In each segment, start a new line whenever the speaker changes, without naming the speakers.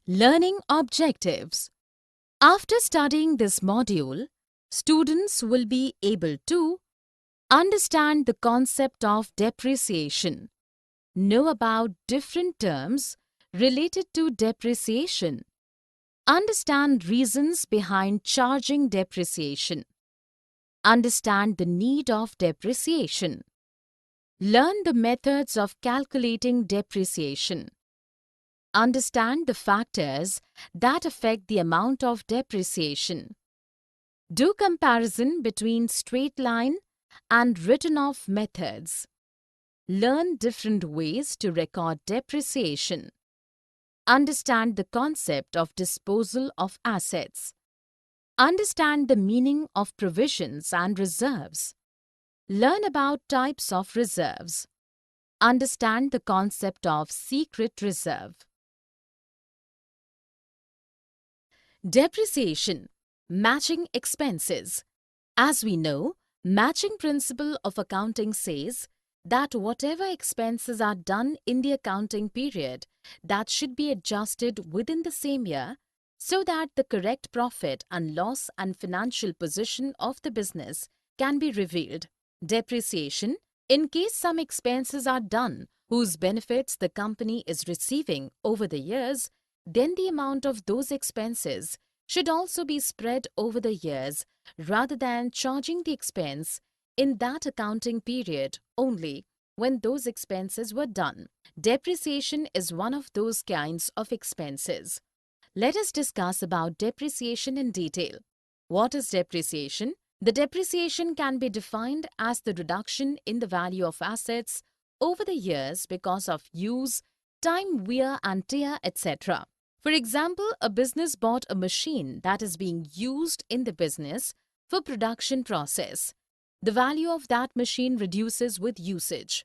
Learning objectives. After studying this module, students will be able to understand the concept of depreciation, know about different terms related to depreciation, understand reasons behind charging depreciation, understand the need of depreciation, learn the methods of calculating depreciation, understand the factors that affect the amount of depreciation, do comparison between straight line and written-off methods, learn different ways to record depreciation, understand the concept of disposal of assets, understand the meaning of provisions and reserves, learn about types of reserves, understand the concept of secret reserve. Depreciation, matching expenses. As we know, matching principle of accounting says that whatever expenses are done in the accounting period, that should be adjusted within the same year so that the correct profit and loss and financial position of the business can be revealed. Depreciation, in case some expenses are done whose benefits the company is receiving over the years, then the amount of those expenses should also be spread over the years rather than charging the expense in that accounting period only when those expenses were done. Depreciation is one of those kinds of expenses. Let us discuss about depreciation in detail. What is depreciation? The depreciation can be defined as the reduction in the value of assets over the years because of use, time, wear and tear, etc. For example, a business bought a machine that is being used in the business for production process. The value of that machine reduces with usage.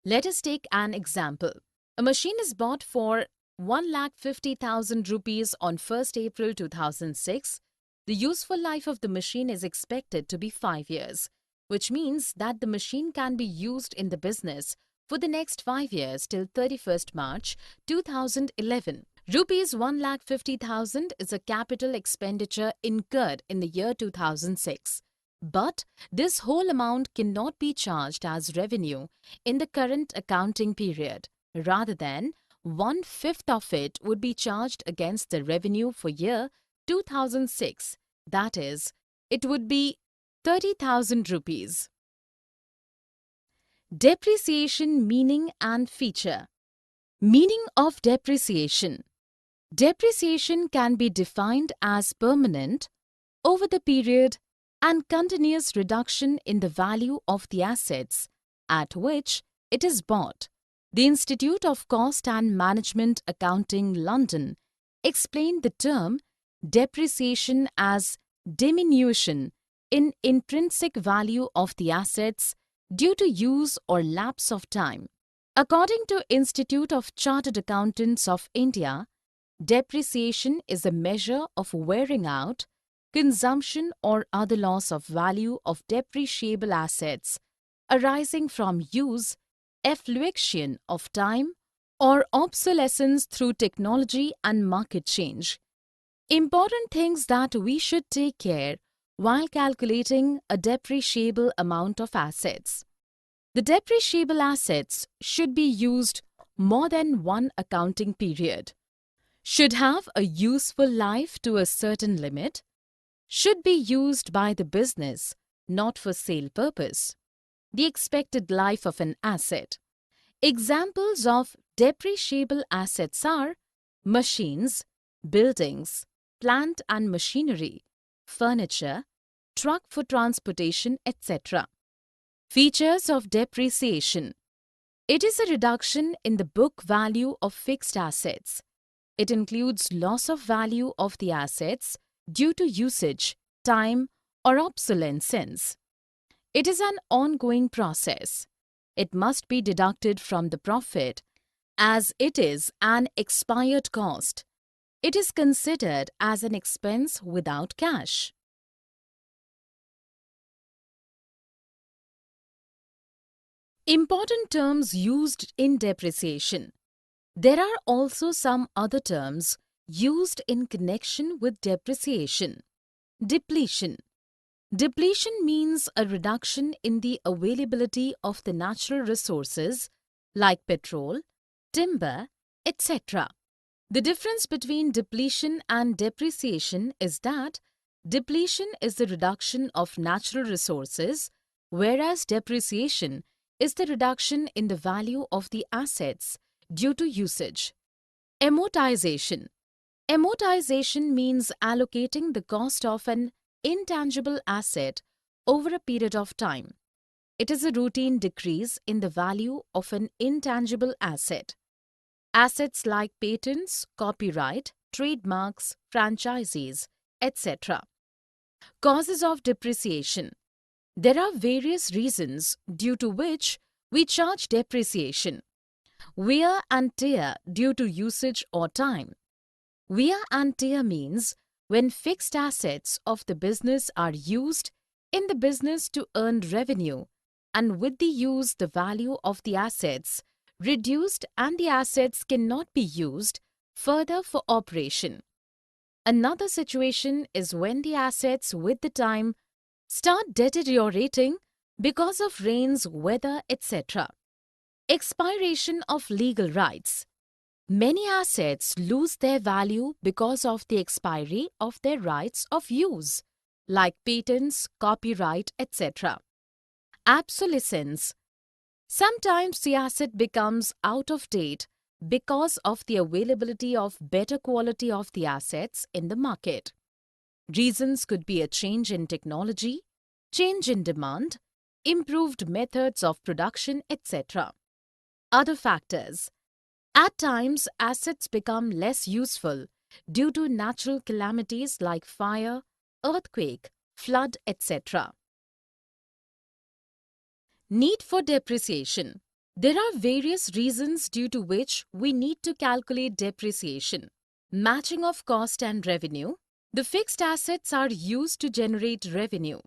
Let us take an example. A machine is bought for 1,50,000 rupees on 1st April 2006. The useful life of the machine is expected to be 5 years, which means that the machine can be used in the business for the next 5 years till 31st March 2011. Rupees 1,50,000 is a capital expenditure incurred in the year 2006. But this whole amount cannot be charged as revenue in the current accounting period. Rather than 1/5 of it would be charged against the revenue for year 2006. That is, it would be 30,000 rupees. Depreciation meaning and feature. Meaning of depreciation. Depreciation can be defined as permanent, over the period, and continuous reduction in the value of the assets at which it is bought. The Institute of Cost and Management Accounting, London, explained the term depreciation as diminution in intrinsic value of the assets due to use or lapse of time. According to Institute of Chartered Accountants of India, depreciation is a measure of wearing out, consumption or other loss of value of depreciable assets arising from use, effluxion of time, or obsolescence through technology and market change. Important things that we should take care while calculating a depreciable amount of assets. The depreciable assets should be used more than one accounting period, should have a useful life to a certain limit, should be used by the business, not for sale purpose. The expected life of an asset. Examples of depreciable assets are machines, buildings, plant and machinery, furniture, truck for transportation, etc. Features of depreciation. It is a reduction in the book value of fixed assets. It includes loss of value of the assets due to usage, time, or obsolescence. It is an ongoing process. It must be deducted from the profit as it is an expired cost. It is considered as an expense without cash. Important terms used in depreciation. There are also some other terms used in connection with depreciation. Depletion. Depletion means a reduction in the availability of the natural resources like petrol, timber, etc. The difference between depletion and depreciation is that depletion is the reduction of natural resources, whereas depreciation is the reduction in the value of the assets due to usage. Amortization. Amortization means allocating the cost of an intangible asset over a period of time. It is a routine decrease in the value of an intangible asset. Assets like patents, copyright, trademarks, franchises, etc. Causes of depreciation. There are various reasons due to which we charge depreciation. Wear and tear due to usage or time. Wear and tear means when fixed assets of the business are used in the business to earn revenue, and with the use the value of the assets reduced and the assets cannot be used further for operation. Another situation is when the assets with the time start deteriorating because of rains, weather, etc. Expiration of legal rights. Many assets lose their value because of the expiry of their rights of use, like patents, copyright, etc. Obsolescence. Sometimes the asset becomes out of date because of the availability of better quality of the assets in the market. Reasons could be a change in technology, change in demand, improved methods of production, etc. Other factors. At times, assets become less useful due to natural calamities like fire, earthquake, flood, etc. Need for depreciation. There are various reasons due to which we need to calculate depreciation. Matching of cost and revenue. The fixed assets are used to generate revenue.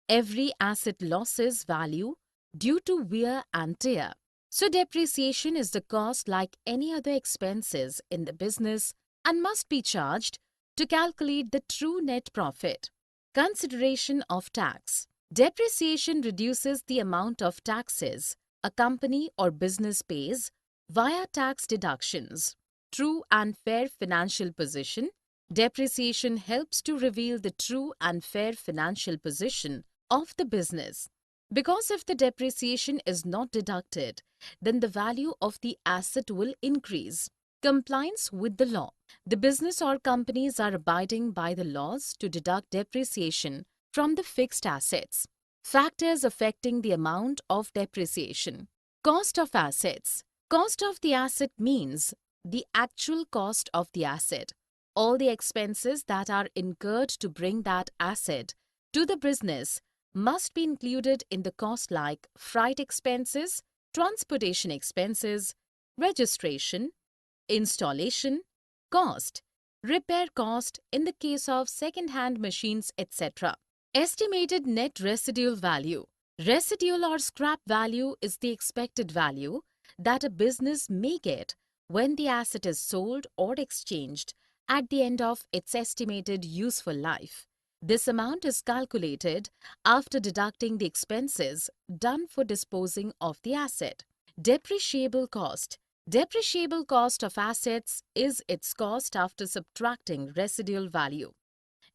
Every asset loses value due to wear and tear. So depreciation is the cost like any other expenses in the business and must be charged to calculate the true net profit. Consideration of tax. Depreciation reduces the amount of taxes a company or business pays via tax deductions. True and fair financial position. Depreciation helps to reveal the true and fair financial position of the business. Because if the depreciation is not deducted, then the value of the asset will increase. Compliance with the law. The business or companies are abiding by the laws to deduct depreciation from the fixed assets. Factors affecting the amount of depreciation. Cost of assets. Cost of the asset means the actual cost of the asset. All the expenses that are incurred to bring that asset to the business must be included in the cost like freight expenses, transportation expenses, registration, installation, cost, repair cost in the case of second-hand machines, etc. Estimated net residual value. Residual or scrap value is the expected value that a business may get when the asset is sold or exchanged at the end of its estimated useful life. This amount is calculated after deducting the expenses done for disposing of the asset. Depreciable cost. Depreciable cost of assets is its cost after subtracting residual value.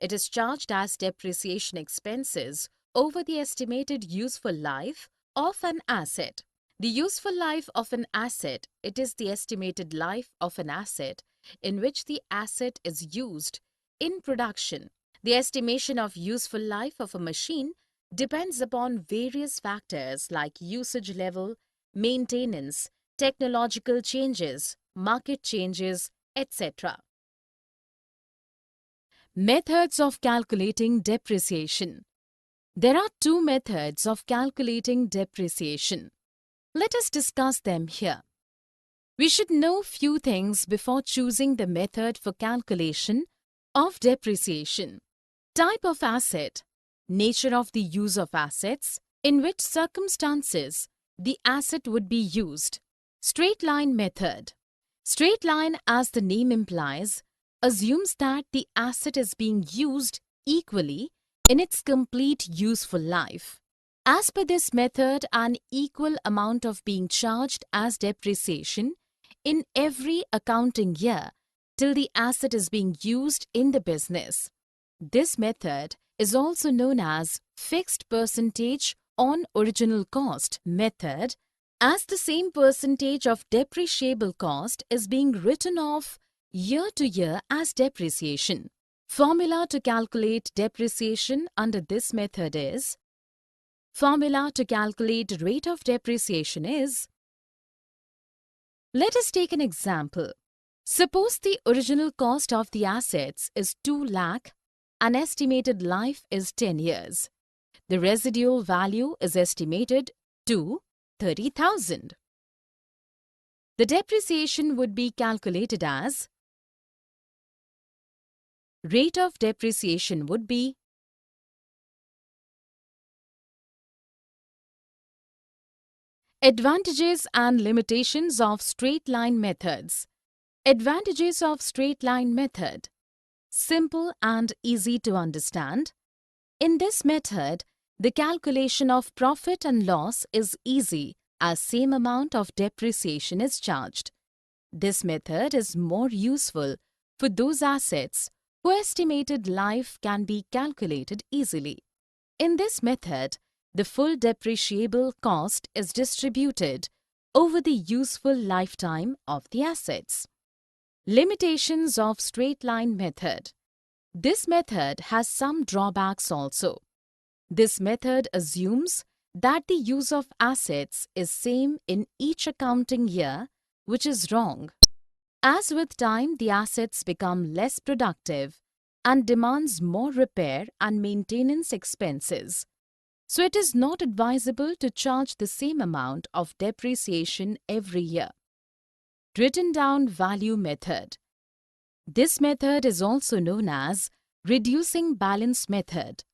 It is charged as depreciation expenses over the estimated useful life of an asset. The useful life of an asset, it is the estimated life of an asset in which the asset is used in production. The estimation of useful life of a machine depends upon various factors like usage level, maintenance, technological changes, market changes, etc. Methods of calculating depreciation. There are two methods of calculating depreciation. Let us discuss them here. We should know few things before choosing the method for calculation of depreciation. Type of asset, nature of the use of assets, in which circumstances the asset would be used. Straight line method. Straight line, as the name implies, assumes that the asset is being used equally in its complete useful life. As per this method, an equal amount of being charged as depreciation in every accounting year till the asset is being used in the business. This method is also known as fixed percentage on original cost method, as the same percentage of depreciable cost is being written off year to year as depreciation. Formula to calculate depreciation under this method is, formula to calculate rate of depreciation is, let us take an example. Suppose the original cost of the assets is 2 lakh and estimated life is 10 years. The residual value is estimated to 30,000. The depreciation would be calculated as, rate of depreciation would be advantages and limitations of straight line methods. Advantages of straight line method. Simple and easy to understand. In this method, the calculation of profit and loss is easy as same amount of depreciation is charged. This method is more useful for those assets whose estimated life can be calculated easily. In this method, the full depreciable cost is distributed over the useful lifetime of the assets. Limitations of straight line method. This method has some drawbacks also. This method assumes that the use of assets is same in each accounting year, which is wrong. As with time, the assets become less productive and demands more repair and maintenance expenses. So it is not advisable to charge the same amount of depreciation every year. Written down value method. This method is also known as reducing balance method.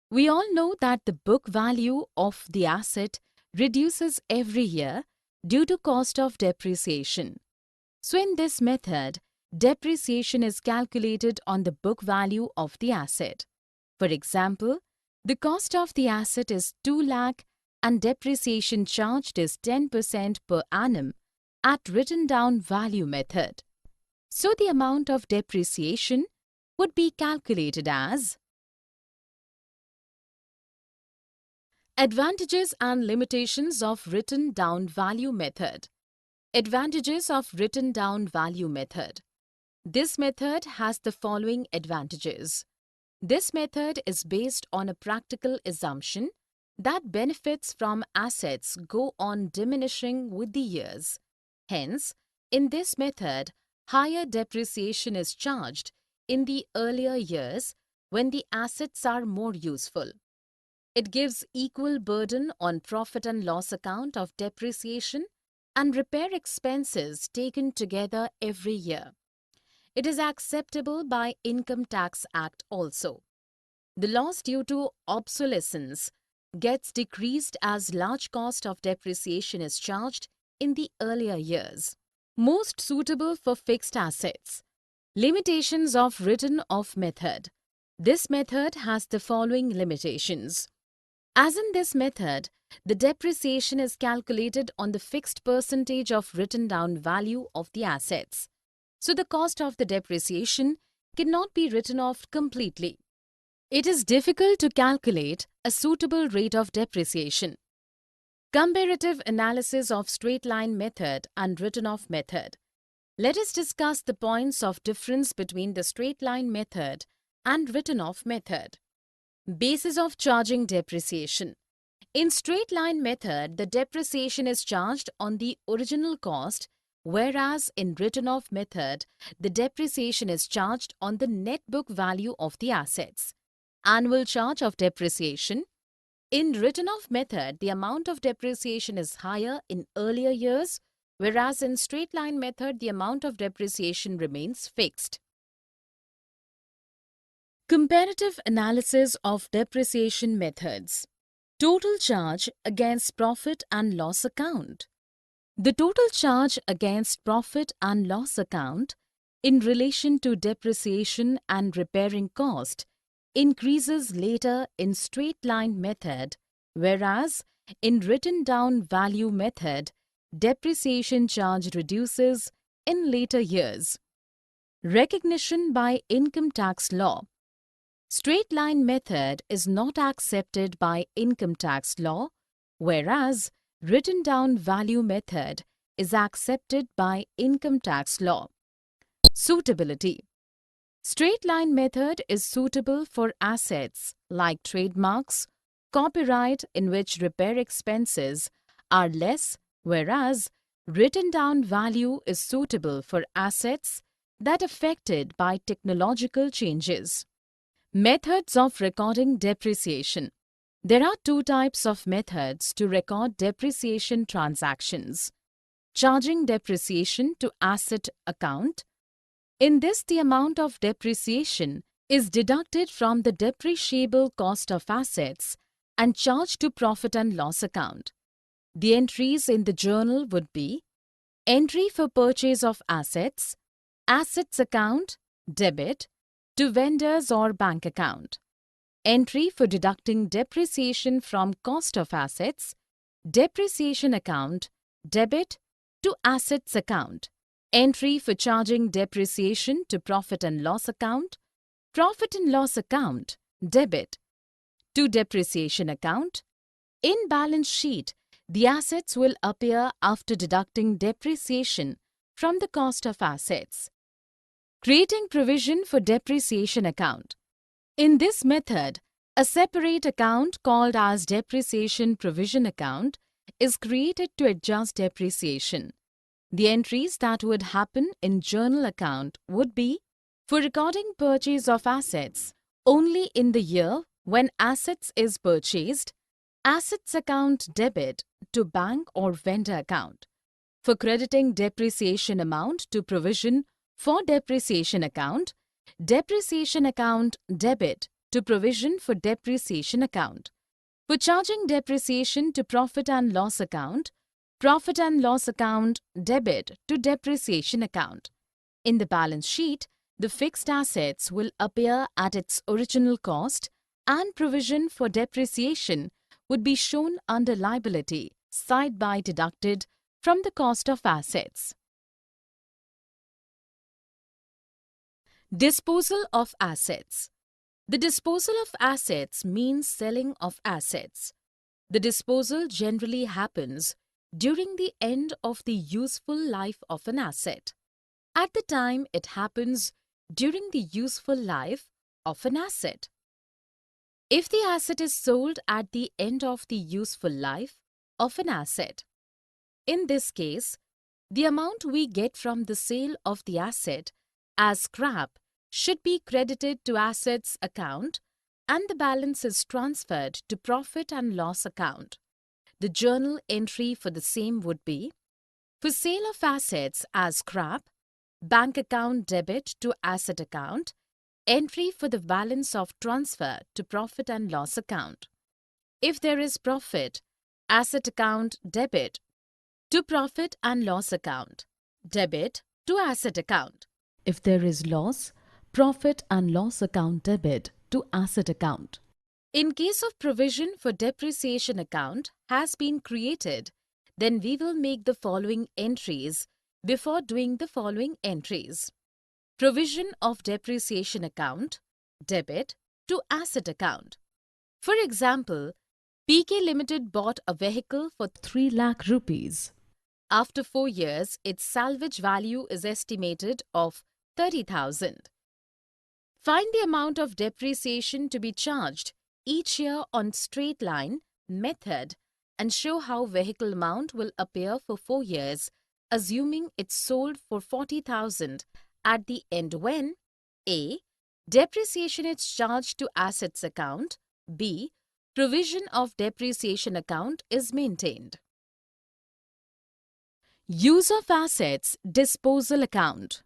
We all know that the book value of the asset reduces every year due to cost of depreciation. So in this method, depreciation is calculated on the book value of the asset. For example, the cost of the asset is 2 lakh and depreciation charged is 10% per annum at written down value method. So the amount of depreciation would be calculated as advantages and limitations of written down value method. Advantages of written down value method. This method has the following advantages. This method is based on a practical assumption that benefits from assets go on diminishing with the years. Hence, in this method, higher depreciation is charged in the earlier years when the assets are more useful. It gives equal burden on profit and loss account of depreciation and repair expenses taken together every year. It is acceptable by Income Tax Act also. The loss due to obsolescence gets decreased as large cost of depreciation is charged in the earlier years. Most suitable for fixed assets. Limitations of written off method. This method has the following limitations. As in this method, the depreciation is calculated on the fixed percentage of written down value of the assets. So the cost of the depreciation cannot be written off completely. It is difficult to calculate a suitable rate of depreciation. Comparative analysis of straight line method and written off method. Let us discuss the points of difference between the straight line method and written off method. Basis of charging depreciation. In straight line method, the depreciation is charged on the original cost, whereas in written off method, the depreciation is charged on the net book value of the assets. Annual charge of depreciation. In written off method, the amount of depreciation is higher in earlier years, whereas in straight line method, the amount of depreciation remains fixed. Comparative analysis of depreciation methods. Total charge against profit and loss account. The total charge against profit and loss account in relation to depreciation and repairing cost increases later in straight line method, whereas in written down value method, depreciation charge reduces in later years. Recognition by income tax law. Straight line method is not accepted by income tax law, whereas written down value method is accepted by income tax law. Suitability. Straight line method is suitable for assets like trademarks, copyright in which repair expenses are less, whereas written down value is suitable for assets that affected by technological changes. Methods of recording depreciation. There are two types of methods to record depreciation transactions. Charging depreciation to asset account. In this, the amount of depreciation is deducted from the depreciable cost of assets and charged to profit and loss account. The entries in the journal would be entry for purchase of assets, assets account, debit, to vendors or bank account. Entry for deducting depreciation from cost of assets, depreciation account, debit, to assets account. Entry for charging depreciation to profit and loss account, profit and loss account, debit, to depreciation account. In balance sheet, the assets will appear after deducting depreciation from the cost of assets. Creating provision for depreciation account. In this method, a separate account called as depreciation provision account is created to adjust depreciation. The entries that would happen in journal account would be for recording purchase of assets only in the year when assets is purchased, assets account debit to bank or vendor account. For crediting depreciation amount to provision for depreciation account debit to provision for depreciation account. For charging depreciation to profit and loss account debit to depreciation account. In the balance sheet, the fixed assets will appear at its original cost and provision for depreciation would be shown under liability side by deducted from the cost of assets. Disposal of assets. The disposal of assets means selling of assets. The disposal generally happens during the end of the useful life of an asset. At the time it happens during the useful life of an asset. If the asset is sold at the end of the useful life of an asset, in this case, the amount we get from the sale of the asset as scrap should be credited to assets account and the balance is transferred to profit and loss account. The journal entry for the same would be for sale of assets as scrap, bank account debit to asset account, entry for the balance of transfer to profit and loss account. If there is profit, asset account debit to profit and loss account, debit to asset account. If there is loss, profit and loss account debit to asset account. In case of provision for depreciation account has been created, then we will make the following entries before doing the following entries. Provision of depreciation account, debit to asset account. For example, PK Limited bought a vehicle for 3 lakh rupees. After 4 years, its salvage value is estimated of 30,000. Find the amount of depreciation to be charged each year on straight line method and show how vehicle amount will appear for 4 years, assuming it's sold for 40,000 at the end when A. Depreciation is charged to assets account, B. Provision of depreciation account is maintained. Use of assets disposal account.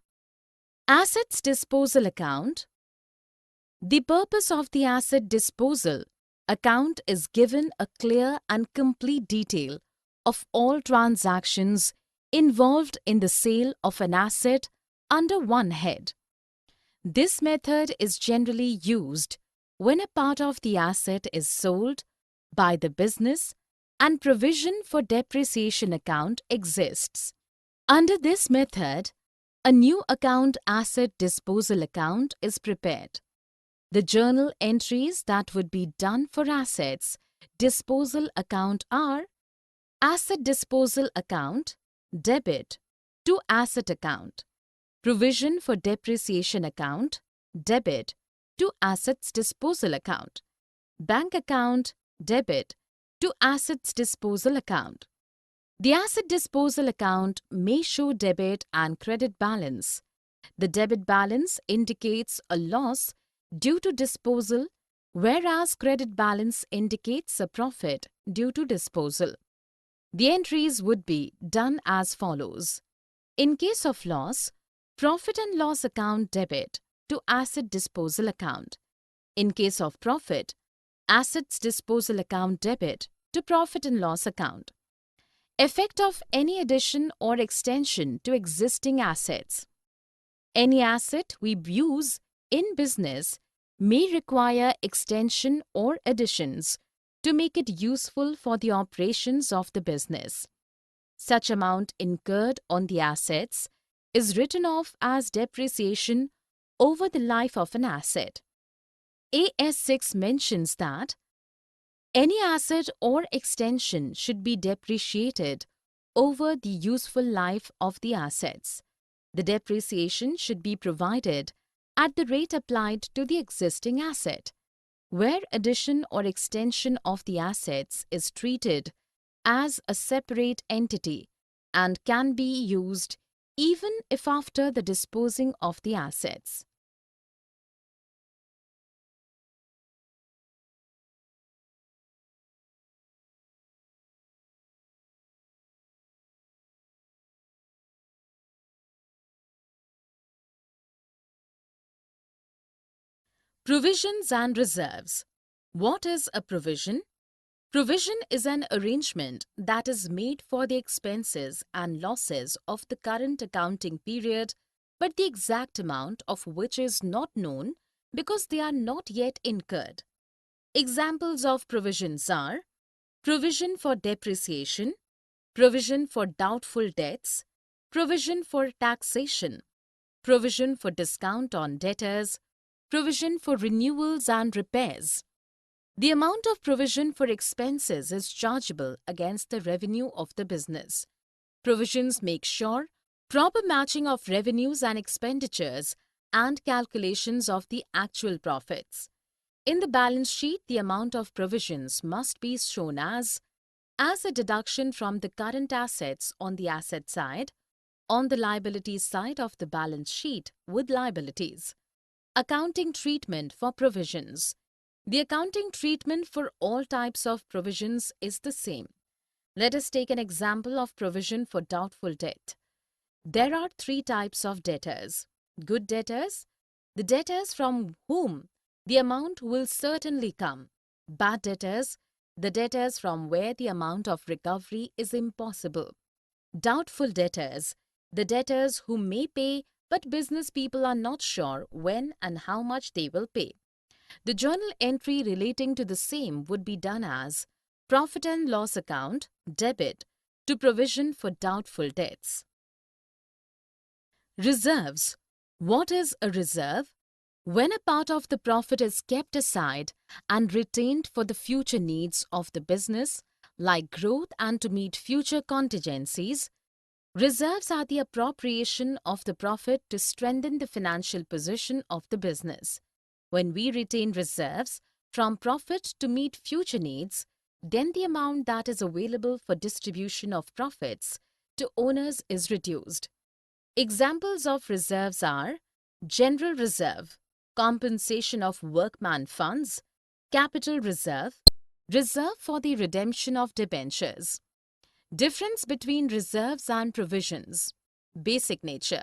Assets disposal account. The purpose of the asset disposal account is given a clear and complete detail of all transactions involved in the sale of an asset under one head. This method is generally used when a part of the asset is sold by the business and provision for depreciation account exists. Under this method, a new account asset disposal account is prepared. The journal entries that would be done for assets disposal account are asset disposal account, debit to asset account, provision for depreciation account, debit to assets disposal account, bank account, debit to assets disposal account. The asset disposal account may show debit and credit balance. The debit balance indicates a loss due to disposal, whereas credit balance indicates a profit due to disposal. The entries would be done as follows. In case of loss, profit and loss account debit to asset disposal account. In case of profit, assets disposal account debit to profit and loss account. Effect of any addition or extension to existing assets. Any asset we use in business may require extension or additions to make it useful for the operations of the business. Such amount incurred on the assets is written off as depreciation over the life of an asset. AS6 mentions that any asset or extension should be depreciated over the useful life of the assets. The depreciation should be provided at the rate applied to the existing asset, where addition or extension of the assets is treated as a separate entity and can be used even if after the disposing of the assets. Provisions and reserves. What is a provision? Provision is an arrangement that is made for the expenses and losses of the current accounting period, but the exact amount of which is not known because they are not yet incurred. Examples of provisions are provision for depreciation, provision for doubtful debts, provision for taxation, provision for discount on debtors, provision for renewals and repairs. The amount of provision for expenses is chargeable against the revenue of the business. Provisions make sure proper matching of revenues and expenditures and calculations of the actual profits. In the balance sheet, the amount of provisions must be shown as a deduction from the current assets on the asset side, on the liabilities side of the balance sheet with liabilities. Accounting treatment for provisions. The accounting treatment for all types of provisions is the same. Let us take an example of provision for doubtful debt. There are three types of debtors. Good debtors, the debtors from whom the amount will certainly come. Bad debtors, the debtors from where the amount of recovery is impossible. Doubtful debtors, the debtors who may pay but business people are not sure when and how much they will pay. The journal entry relating to the same would be done as profit and loss account, debit, to provision for doubtful debts. Reserves. What is a reserve? When a part of the profit is kept aside and retained for the future needs of the business, like growth and to meet future contingencies, reserves are the appropriation of the profit to strengthen the financial position of the business. When we retain reserves from profit to meet future needs, then the amount that is available for distribution of profits to owners is reduced. Examples of reserves are general reserve, compensation of workman funds, capital reserve, reserve for the redemption of debentures. Difference between reserves and provisions. Basic nature.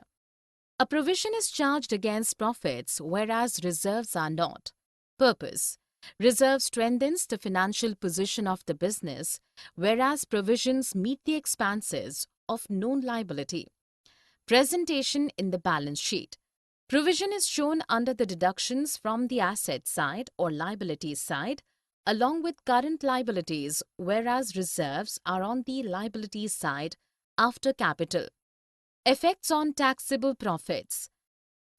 A provision is charged against profits, whereas reserves are not. Purpose. Reserve strengthens the financial position of the business, whereas provisions meet the expenses of known liability. Presentation in the balance sheet. Provision is shown under the deductions from the asset side or liabilities side along with current liabilities, whereas reserves are on the liabilities side after capital. Effects on taxable profits.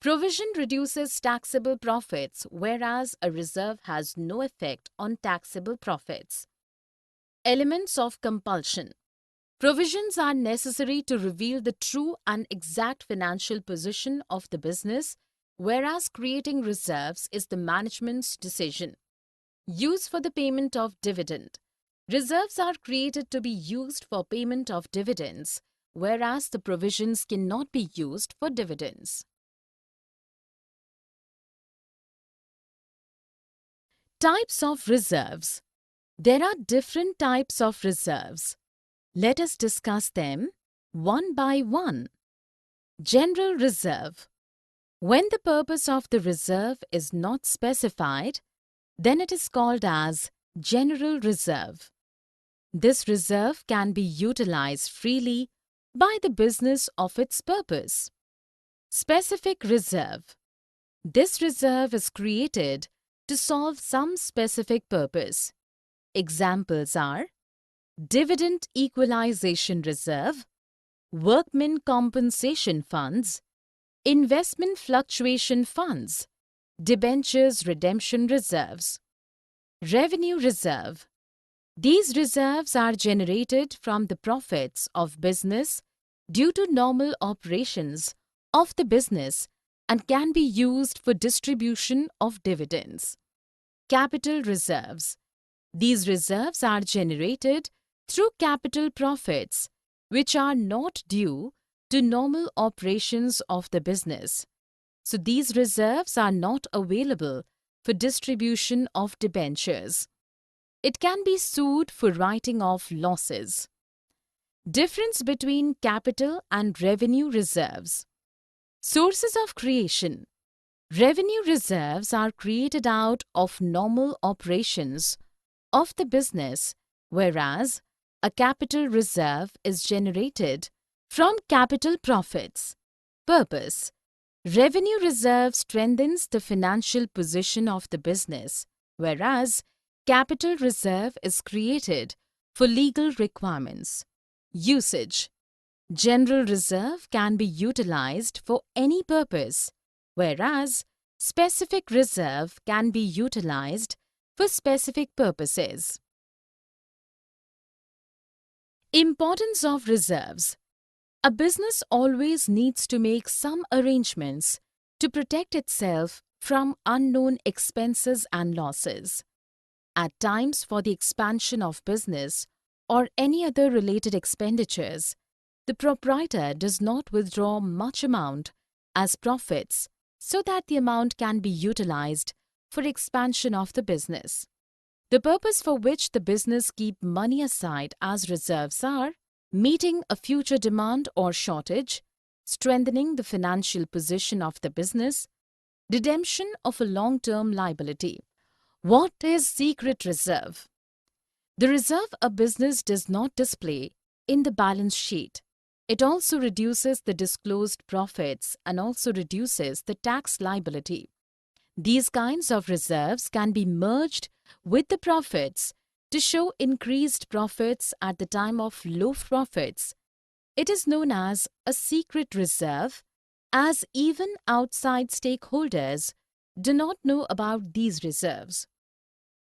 Provision reduces taxable profits, whereas a reserve has no effect on taxable profits. Elements of compulsion. Provisions are necessary to reveal the true and exact financial position of the business, whereas creating reserves is the management's decision. Use for the payment of dividend. Reserves are created to be used for payment of dividends, whereas the provisions cannot be used for dividends. Types of reserves. There are different types of reserves. Let us discuss them one by one. General reserve. When the purpose of the reserve is not specified, then it is called as general reserve. This reserve can be utilized freely by the business of its purpose. Specific reserve. This reserve is created to solve some specific purpose. Examples are dividend equalization reserve, workmen compensation funds, investment fluctuation funds, debentures redemption reserves. Revenue reserve. These reserves are generated from the profits of business due to normal operations of the business and can be used for distribution of dividends. Capital reserves. These reserves are generated through capital profits, which are not due to normal operations of the business. So these reserves are not available for distribution of debentures. It can be sued for writing off losses. Difference between capital and revenue reserves. Sources of creation. Revenue reserves are created out of normal operations of the business, whereas a capital reserve is generated from capital profits. Purpose. Revenue reserve strengthens the financial position of the business, whereas capital reserve is created for legal requirements. Usage. General reserve can be utilized for any purpose, whereas specific reserve can be utilized for specific purposes. Importance of reserves. A business always needs to make some arrangements to protect itself from unknown expenses and losses. At times, for the expansion of business or any other related expenditures, the proprietor does not withdraw much amount as profits so that the amount can be utilized for expansion of the business. The purpose for which the business keep money aside as reserves are meeting a future demand or shortage, strengthening the financial position of the business, redemption of a long-term liability. What is secret reserve? The reserve a business does not display in the balance sheet. It also reduces the disclosed profits and also reduces the tax liability. These kinds of reserves can be merged with the profits to show increased profits at the time of low profits. It is known as a secret reserve, as even outside stakeholders do not know about these reserves.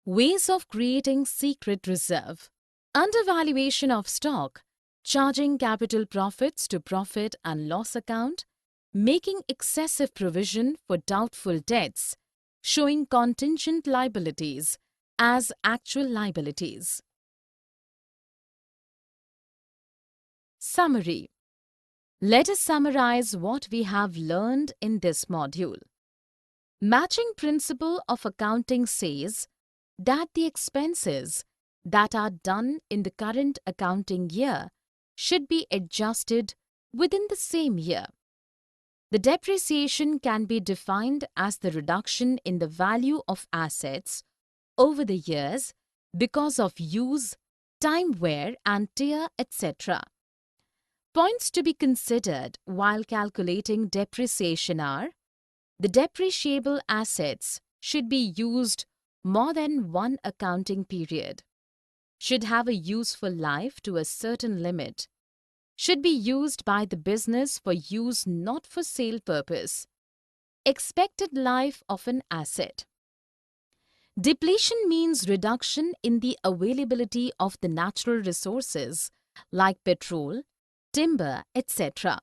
Ways of creating secret reserve. Undervaluation of stock, charging capital profits to profit and loss account, making excessive provision for doubtful debts, showing contingent liabilities as actual liabilities. Summary. Let us summarize what we have learned in this module. Matching principle of accounting says that the expenses that are done in the current accounting year should be adjusted within the same year. The depreciation can be defined as the reduction in the value of assets over the years because of use, time wear and tear, etc. Points to be considered while calculating depreciation are: the depreciable assets should be used more than one accounting period, should have a useful life to a certain limit, should be used by the business for use not for sale purpose, expected life of an asset. Depletion means reduction in the availability of the natural resources like petrol, timber, etc.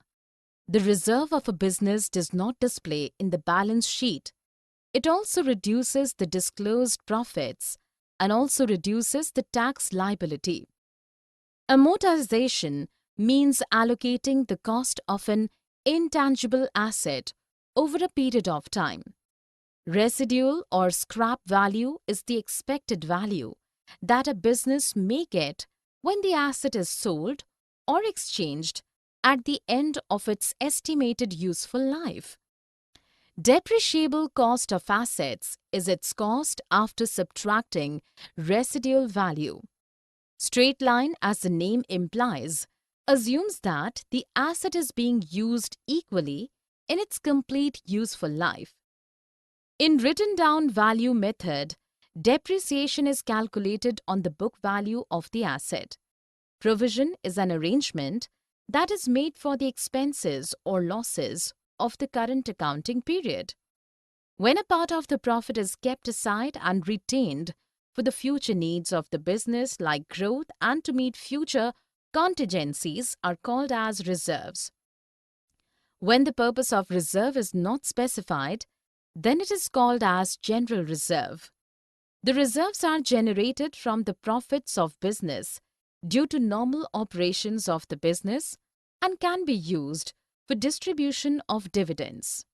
The reserve of a business does not display in the balance sheet. It also reduces the disclosed profits and also reduces the tax liability. Amortization means allocating the cost of an intangible asset over a period of time. Residual or scrap value is the expected value that a business may get when the asset is sold or exchanged at the end of its estimated useful life. Depreciable cost of assets is its cost after subtracting residual value. Straight line, as the name implies, assumes that the asset is being used equally in its complete useful life. In written down value method, depreciation is calculated on the book value of the asset. Provision is an arrangement that is made for the expenses or losses of the current accounting period. When a part of the profit is kept aside and retained for the future needs of the business like growth and to meet future contingencies are called as reserves. When the purpose of reserve is not specified, then it is called as general reserve. The reserves are generated from the profits of business due to normal operations of the business and can be used for distribution of dividends.